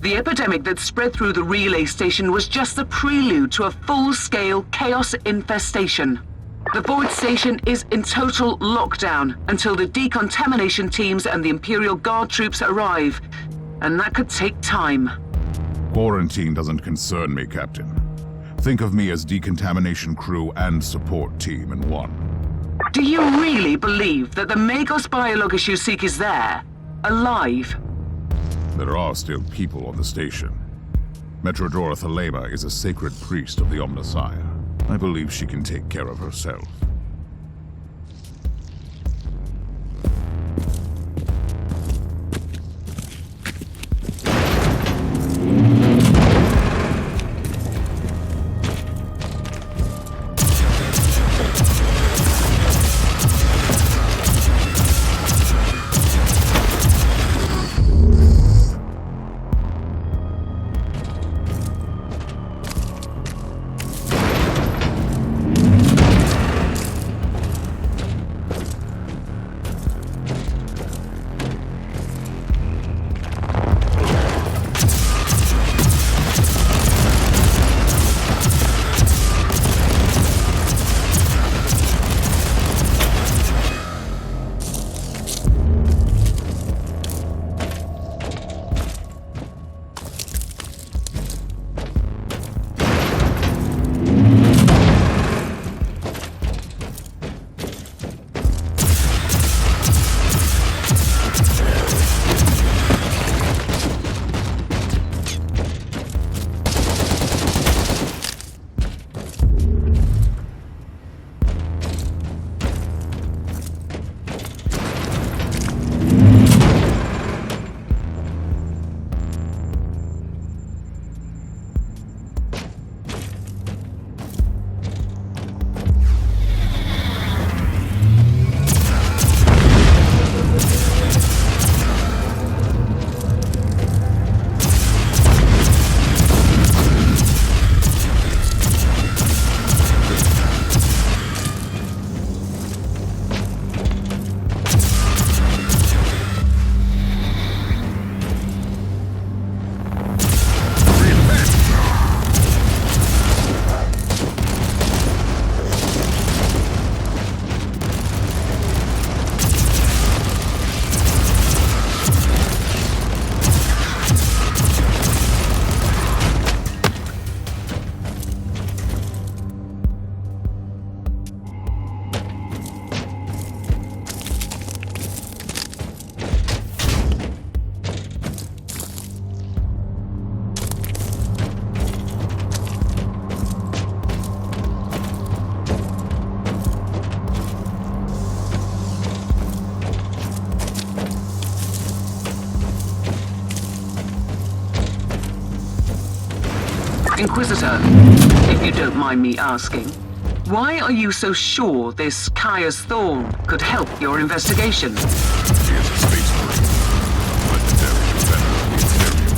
the epidemic that spread through the relay station was just the prelude to a full-scale chaos infestation. The Void Station is in total lockdown until the decontamination teams and the Imperial Guard troops arrive, and that could take time. Quarantine doesn't concern me, Captain. Think of me as decontamination crew and support team in one. Do you really believe that the Magos Biologus you seek is there, alive? There are still people on the station. Metrodora Thelema is a sacred priest of the Omnissiah. I believe she can take care of herself. Inquisitor, if you don't mind me asking, why are you so sure this Caius Thorn could help your investigation? He is a space marine, a legendary defender of the Imperium.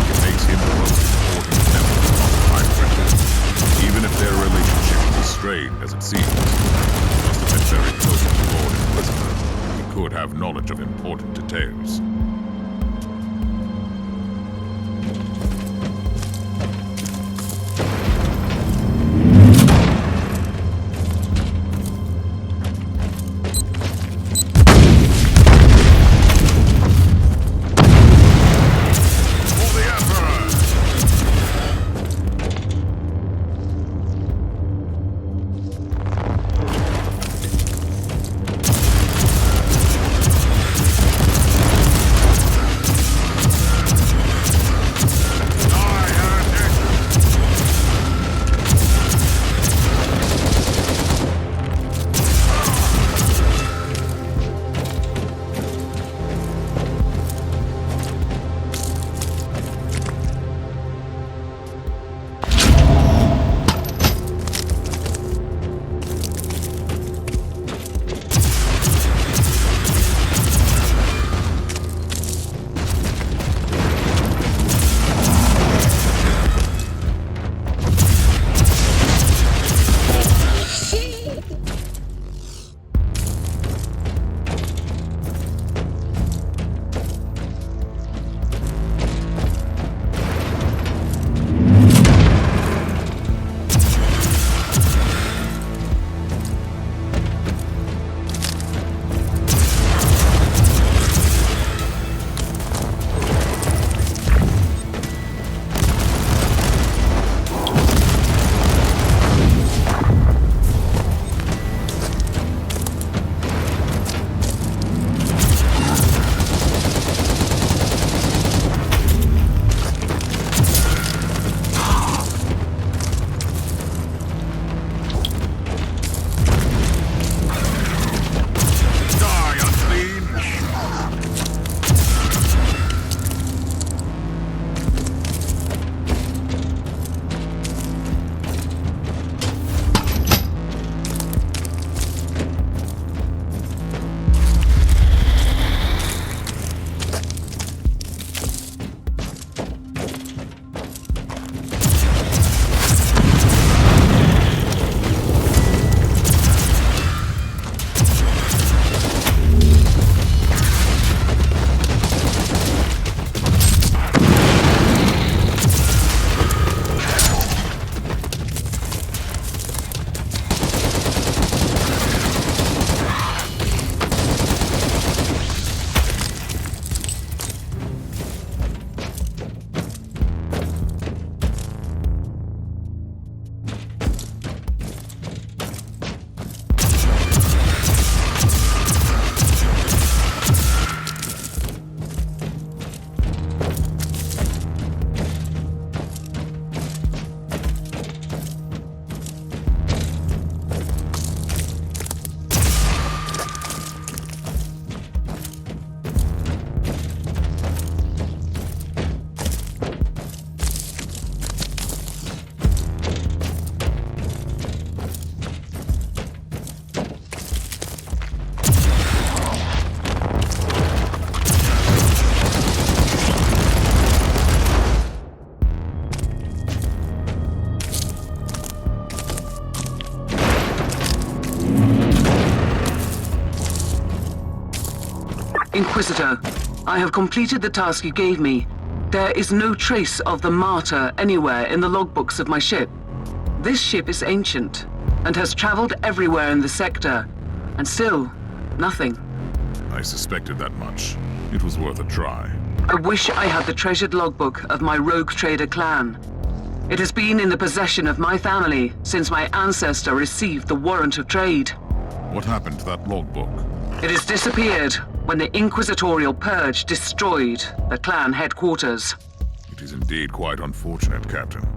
It makes him the most important member of the High Friendship. Even if their relationship is as strained as it seems, he must have been very close to the Lord Inquisitor. He could have knowledge of important details. Inquisitor, I have completed the task you gave me. There is no trace of the Martyr anywhere in the logbooks of my ship. This ship is ancient and has traveled everywhere in the sector, and still, nothing. I suspected that much. It was worth a try. I wish I had the treasured logbook of my rogue trader clan. It has been in the possession of my family since my ancestor received the warrant of trade. What happened to that logbook? It has disappeared when the Inquisitorial Purge destroyed the clan headquarters. It is indeed quite unfortunate, Captain.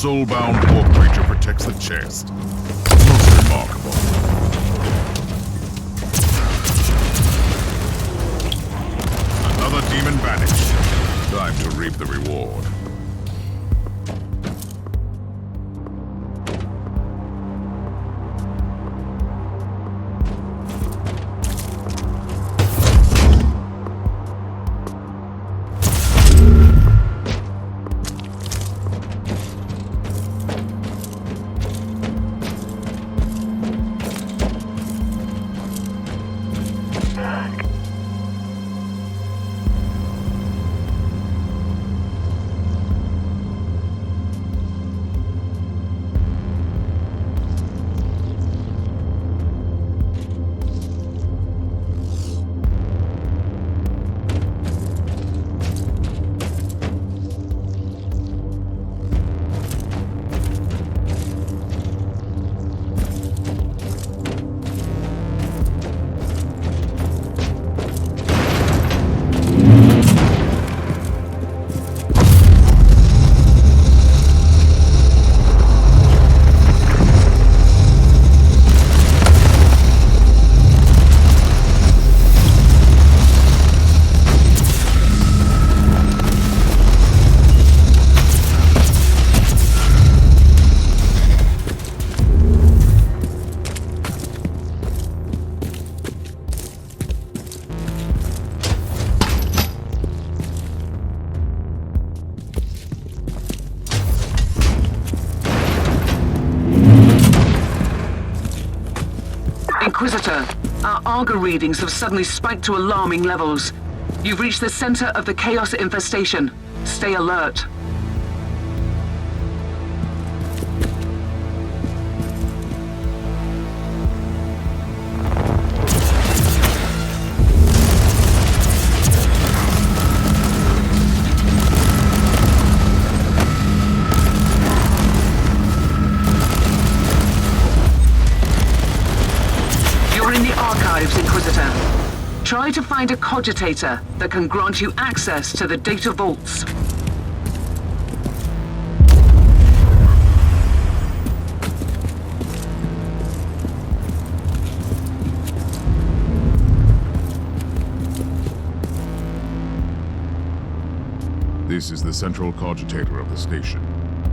soul-bound warp creature protects the chest. Most remarkable. Another demon vanished. Time to reap the reward. Inquisitor, our Argo readings have suddenly spiked to alarming levels. You've reached the center of the Chaos infestation. Stay alert. Inquisitor. Try to find a cogitator that can grant you access to the data vaults. This is the central cogitator of the station.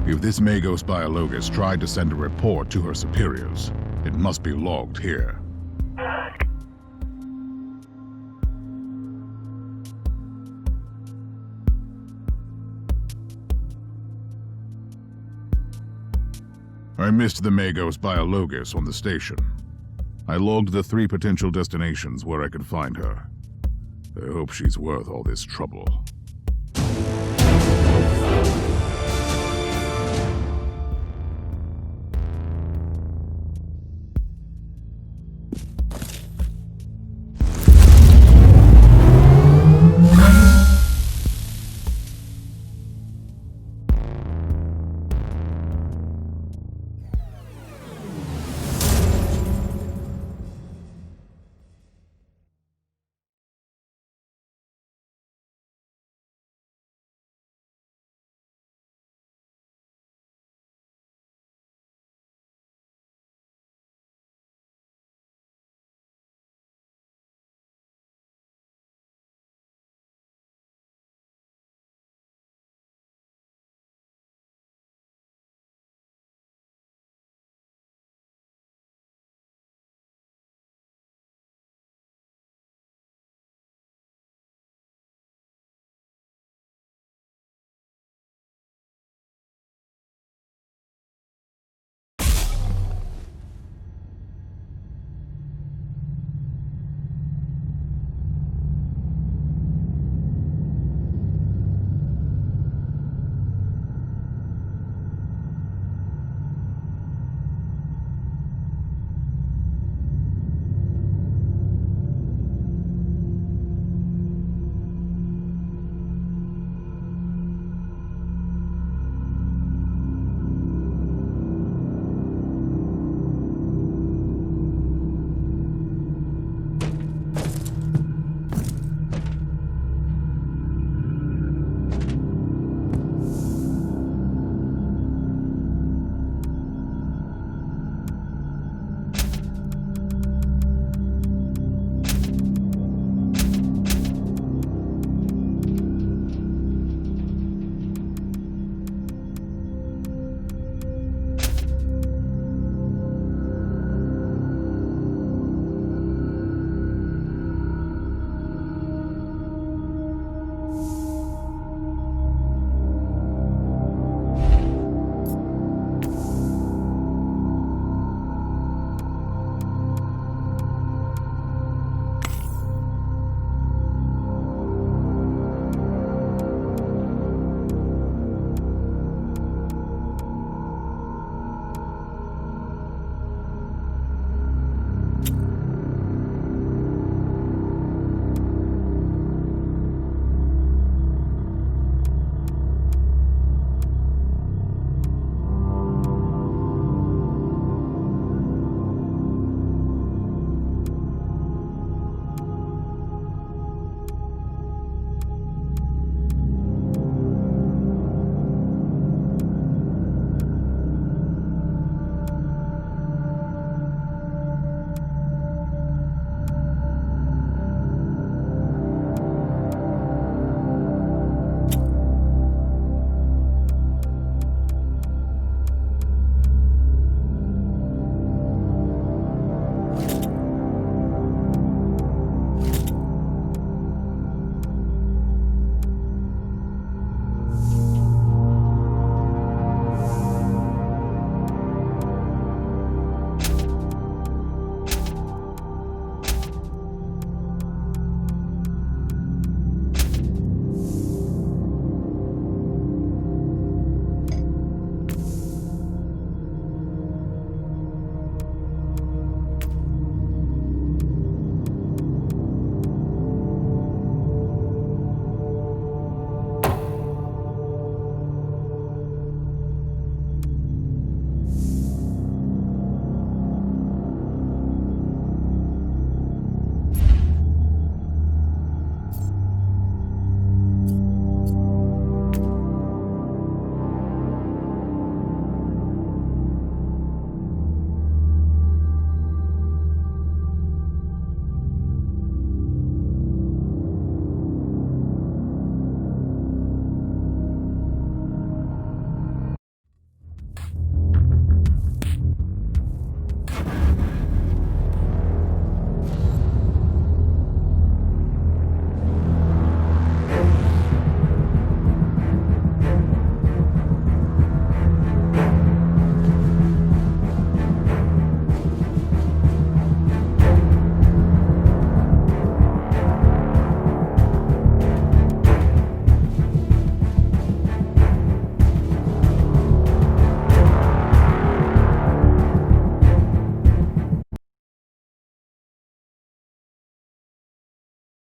If this Magos Biologus tried to send a report to her superiors, it must be logged here. I missed the Magos Biologus on the station. I logged the 3 potential destinations where I could find her. I hope she's worth all this trouble.